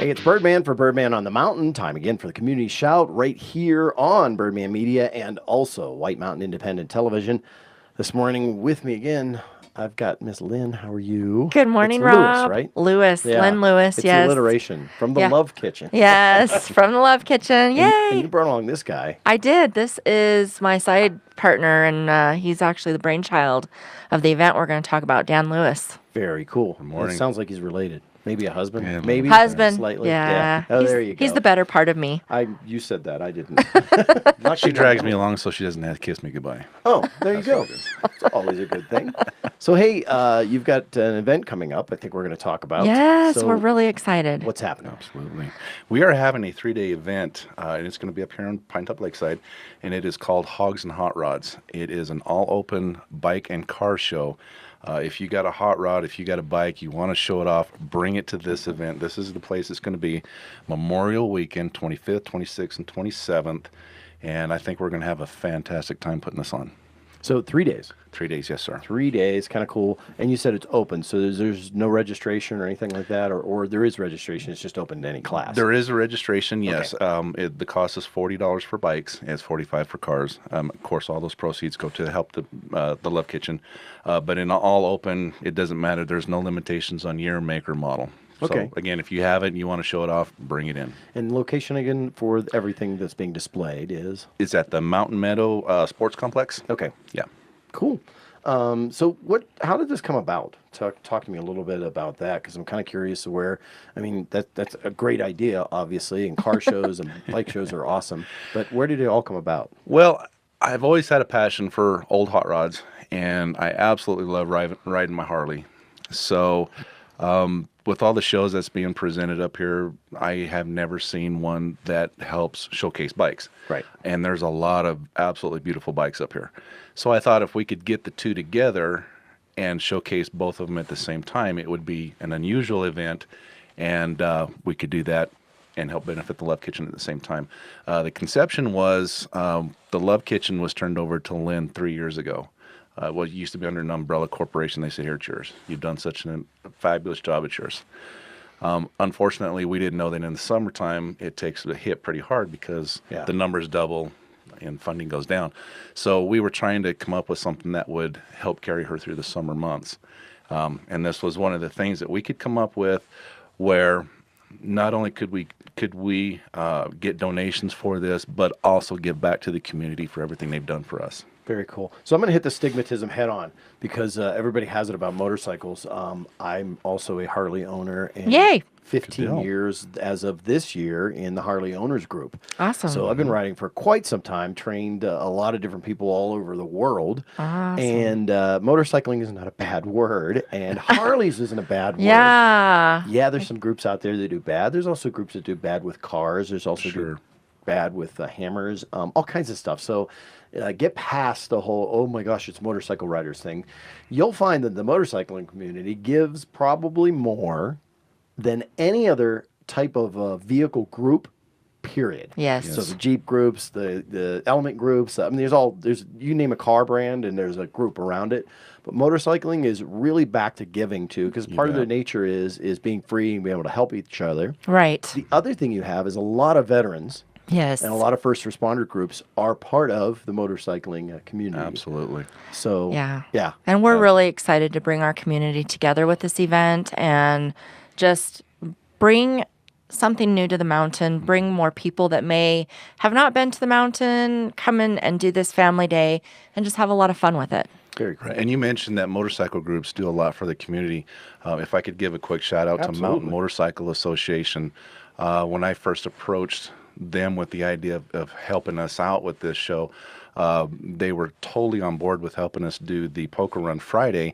Hey, it's Birdman for Birdman on the Mountain. Time again for the community shout right here on Birdman Media and also White Mountain Independent Television. This morning with me again, I've got Miss Lynn. How are you? Good morning, it's Rob. Lewis, right? Lewis, Yeah. Lynn Lewis, It's yes. alliteration from the Love Kitchen. Yes, from the Love Kitchen. Yay! And you brought along this guy. I did. This is my side partner, and he's actually the brainchild of the event we're going to talk about, Dan Lewis. Very cool. Good morning. It sounds like he's related. Maybe a husband. Yeah, maybe husband. Slightly. Yeah. Oh, there you go. He's the better part of me. You said that. I didn't. She drags me along so she doesn't have to kiss me goodbye. Oh, there you go. It's always a good thing. So, hey, you've got an event coming up I think we're going to talk about. Yes, So we're really excited. what's happening? Absolutely. We are having a 3-day event, and it's going to be up here on Pinetop Lakeside, and it is called Hogs and Hot Rods. It is an all-open bike and car show. If you got a hot rod, if you got a bike, you want to show it off, bring it to this event. This is the place it's going to be Memorial Weekend, 25th, 26th, and 27th. And I think we're going to have a fantastic time putting this on. So 3 days. 3 days, yes, sir. 3 days, kind of cool. And you said it's open, so there's no registration or anything like that, or there is registration. It's just open to any class. There is a registration, yes. Okay. The cost is $40 for bikes. It's $45 for cars. Of course, all those proceeds go to help the Love Kitchen. But in all open, it doesn't matter. There's no limitations on year, make, or model. Okay. So, again, if you have it and you want to show it off, bring it in. And location again for everything that's being displayed is? It's at the Mountain Meadow Sports Complex. Okay. Yeah. Cool. So how did this come about? Talk to me a little bit about that, because I'm kind of curious where, I mean, that's a great idea, obviously, and car shows and bike shows are awesome, but where did it all come about? Well, I've always had a passion for old hot rods, and I absolutely love riding my Harley. So with all the shows that's being presented up here, I have never seen one that helps showcase bikes. Right. And there's a lot of absolutely beautiful bikes up here. So I thought if we could get the two together and showcase both of them at the same time, it would be an unusual event, and we could do that and help benefit the Love Kitchen at the same time. The conception was the Love Kitchen was turned over to Lynn 3 years ago. Well, it used to be under an umbrella corporation. They said, here, it's yours. You've done such a fabulous job, it's yours. Unfortunately, we didn't know that in the summertime, it takes a hit pretty hard because the numbers double and funding goes down. So we were trying to come up with something that would help carry her through the summer months. And this was one of the things that we could come up with where not only could we get donations for this, but also give back to the community for everything they've done for us. Very cool. So I'm going to hit the stigmatism head on, because everybody has it about motorcycles. I'm also a Harley owner. And Yay! 15 years as of this year in the Harley Owners Group. Awesome. So I've been riding for quite some time, trained a lot of different people all over the world. Awesome. And motorcycling is not a bad word, and Harleys isn't a bad word. Yeah. Yeah, there's some groups out there that do bad. There's also groups that do bad with cars. There's also do bad with hammers, all kinds of stuff. So get past the whole, oh my gosh, it's motorcycle riders thing. You'll find that the motorcycling community gives probably more than any other type of vehicle group, period. Yes. So the Jeep groups, the Element groups, I mean, there's you name a car brand and there's a group around it. But motorcycling is really back to giving too, because part of their nature is being free and being able to help each other. Right. The other thing you have is a lot of veterans. Yes. And a lot of first responder groups are part of the motorcycling community. Absolutely. So, yeah. And we're really excited to bring our community together with this event and just bring something new to the mountain, bring more people that may have not been to the mountain, come in and do this family day and just have a lot of fun with it. Very cool. Right. And you mentioned that motorcycle groups do a lot for the community. If I could give a quick shout out to Mountain Motorcycle Association, when I first approached them with the idea of helping us out with this show, they were totally on board with helping us do the Poker Run Friday.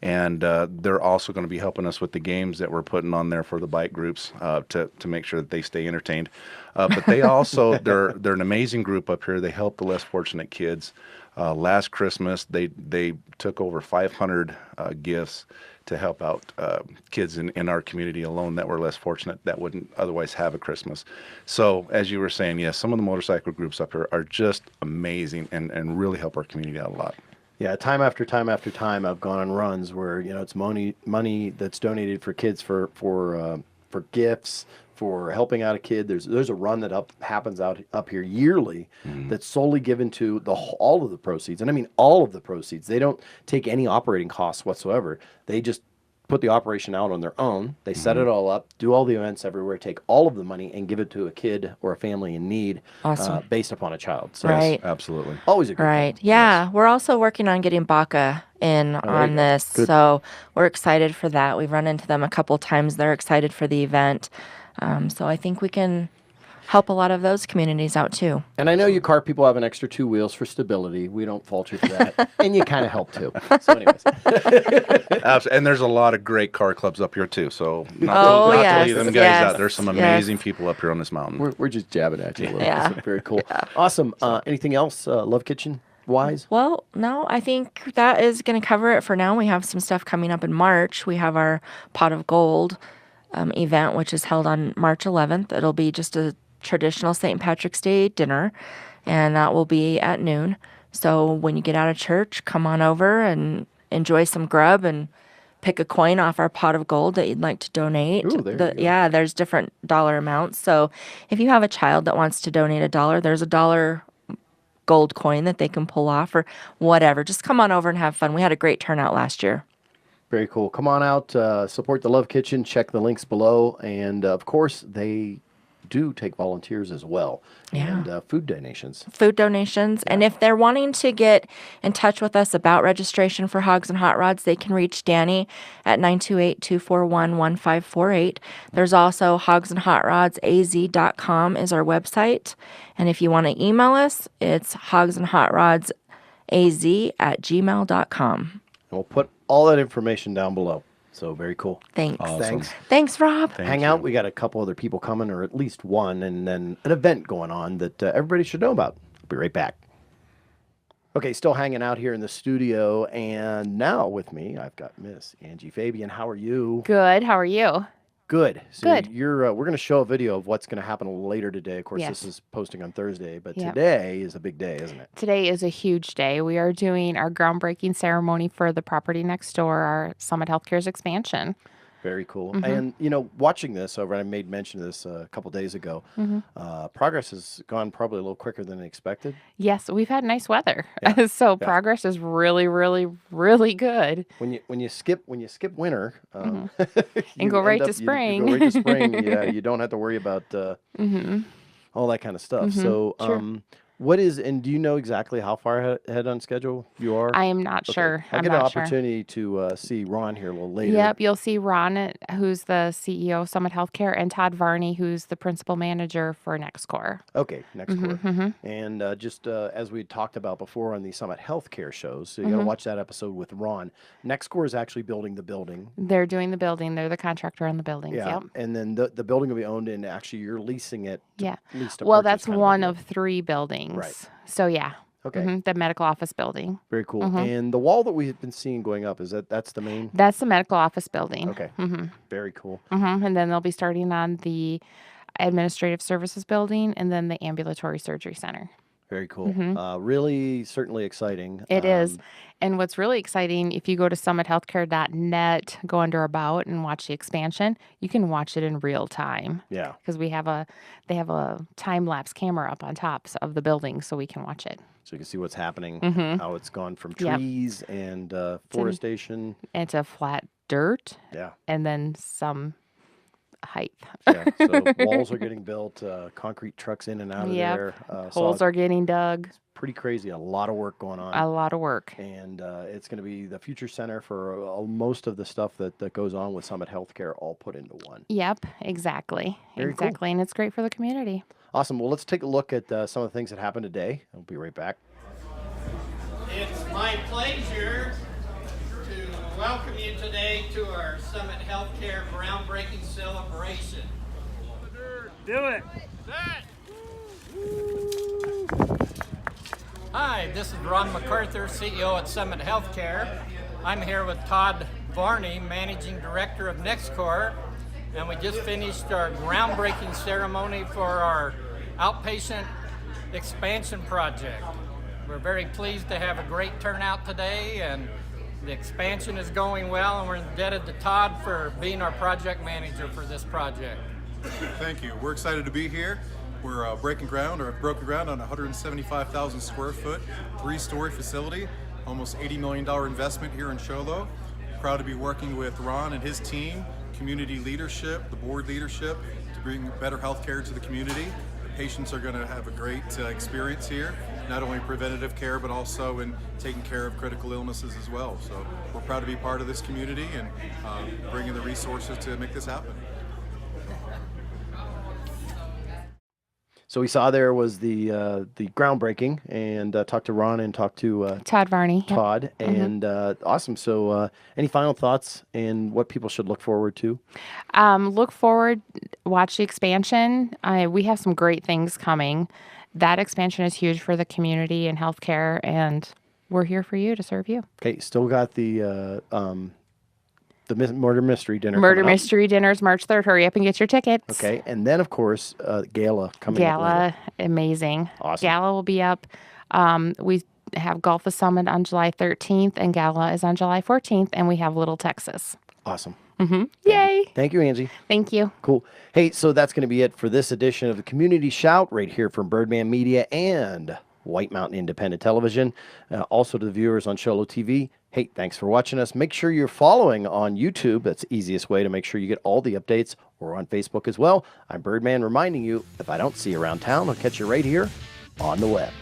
And they're also going to be helping us with the games that we're putting on there for the bike groups to make sure that they stay entertained. But they also, they're an amazing group up here. They help the less fortunate kids. Last Christmas, they took over 500 gifts to help out kids in our community alone that were less fortunate, that wouldn't otherwise have a Christmas. So as you were saying, yes, some of the motorcycle groups up here are just amazing and really help our community out a lot. Yeah, time after time after time, I've gone on runs where it's money that's donated for kids for gifts, for helping out a kid. There's a run that happens up here yearly that's solely given to all of the proceeds. And I mean all of the proceeds. They don't take any operating costs whatsoever. They just put the operation out on their own. They set it all up, do all the events everywhere, take all of the money and give it to a kid or a family in need based upon a child. So Right. Yes, absolutely. always a good Right. thing. Yeah. We're also working on getting Baca in on this. Good. So we're excited for that. We've run into them a couple times. They're excited for the event. So I think we can help a lot of those communities out too. And I know you car people have an extra 2 wheels for stability. We don't fault you for that. And you kind of help too. So anyways. And there's a lot of great car clubs up here too. So not Oh, to yes, leave them guys yes, out. There's some amazing people up here on this mountain. We're just jabbing at you a little Yeah. bit. So very cool. Awesome. Anything else Love Kitchen wise? Well, no, I think that is going to cover it for now. We have some stuff coming up in March. We have our Pot of Gold event, which is held on March 11th. It'll be just a traditional St. Patrick's Day dinner, and that will be at noon. So when you get out of church, come on over and enjoy some grub and pick a coin off our Pot of Gold that you'd like to donate. Ooh, there you go. Yeah, there's different dollar amounts. So if you have a child that wants to donate $1, there's $1 gold coin that they can pull off or whatever. Just come on over and have fun. We had a great turnout last year. Very cool. Come on out, support the Love Kitchen. Check the links below. And of course, they do take volunteers as well. Yeah. And food donations. Food donations. And if they're wanting to get in touch with us about registration for Hogs and Hot Rods, they can reach Danny at 928-241-1548. There's also hogsandhotrodsaz.com is our website. And if you want to email us, it's hogsandhotrodság@gmail.com. And we'll put all that information down below. So very cool. Thanks. Awesome. Thanks, Rob. Hang out. We got a couple other people coming, or at least one, and then an event going on that everybody should know about. I'll be right back. Okay, still hanging out here in the studio, and now with me, I've got Miss Angie Fabian. How are you? Good. How are you? Good. So Good. We're going to show a video of what's going to happen later today. Of course, Yes. this is posting on Thursday, but Yep. today is a big day, isn't it? Today is a huge day. We are doing our groundbreaking ceremony for the property next door, our Summit Healthcare's expansion. Very cool. Mm-hmm. And, watching this over, I made mention of this a couple days ago. Mm-hmm. Progress has gone probably a little quicker than expected. Yes, we've had nice weather. Yeah. So progress is really, really, really good. When you skip winter, And you go right end to spring. You go right to spring. Yeah, you don't have to worry about all that kind of stuff. So, Sure. and do you know exactly how far ahead on schedule you are? I am not Okay. sure. I'll I'm get an not sure. opportunity to see Ron here a little later. Yep, you'll see Ron, who's the CEO of Summit Healthcare, and Todd Varney, who's the principal manager for NextCore. Okay, next quarter. Mm-hmm. And just as we talked about before on the Summit Healthcare shows, so you Mm-hmm. got to watch that episode with Ron. NextCore is actually building the building. They're doing the building. They're the contractor on the buildings. Yeah, Yep. and then the building will be owned, and actually you're leasing it. To Yeah. lease to Well, purchase that's kind a one deal. of 3 buildings. Right. So yeah. Okay. The medical office building. Very cool. Mm-hmm. And the wall that we've been seeing going up, that's the main? That's the medical office building. Okay. Mm-hmm. Very cool. Mm-hmm. And then they'll be starting on the administrative services building and then the ambulatory surgery center. Very cool. Really, certainly exciting. Mm-hmm. It is. And what's really exciting, if you go to summithealthcare.net, go under About and watch the expansion, you can watch it in real time. Yeah. Because they have a time-lapse camera up on top of the building so we can watch it. So you can see what's happening, how it's gone from Yep. trees and forestation. And it's a flat dirt Yeah. and then some height. Yeah. So walls are getting built, concrete trucks in and out of Yep. there. Holes are getting dug. pretty crazy. A lot of work going on. A lot of work. And it's going to be the future center for most of the stuff that goes on with Summit Healthcare all put into one. Yep, exactly. Very cool. Exactly. And it's great for the community. Awesome. Well, let's take a look at some of the things that happened today. I'll be right back. It's my pleasure to welcome you today to our Summit Healthcare groundbreaking celebration. Do it. Hi, this is Ron MacArthur, CEO at Summit Healthcare. I'm here with Todd Varney, Managing Director of NextCore, and we just finished our groundbreaking ceremony for our outpatient expansion project. We're very pleased to have a great turnout today, and the expansion is going well, and we're indebted to Todd for being our project manager for this project. Thank you. We're excited to be here. We're broken ground on a 175,000 square foot, 3-story facility, almost $80 million investment here in Show Low. Proud to be working with Ron and his team, community leadership, the board leadership, to bring better health care to the community. The patients are going to have a great experience here, not only preventative care, but also in taking care of critical illnesses as well. So we're proud to be part of this community and bringing the resources to make this happen. So we saw there was the groundbreaking, and talked to Ron and talked to Todd Varney. Todd, and awesome. So any final thoughts and what people should look forward to? Look forward, watch the expansion. We have some great things coming. That expansion is huge for the community and healthcare, and we're here for you to serve you. Okay, still got the murder mystery dinner. Murder coming up. Mystery Dinner's March 3rd. Hurry up and get your tickets. Okay, and then of course gala coming up Gala, later. amazing. Awesome. Gala will be up. We have Golf the Summit on July 13th, and Gala is on July 14th, and we have Little Texas. Awesome. Yay! Thank you, Angie. Thank you. Cool. Hey, so that's going to be it for this edition of the Community Shout right here from Birdman Media and White Mountain Independent Television. Also to the viewers on Sholo TV. Hey, thanks for watching us. Make sure you're following on YouTube. That's the easiest way to make sure you get all the updates, or on Facebook as well. I'm Birdman reminding you, if I don't see you around town, I'll catch you right here on the web.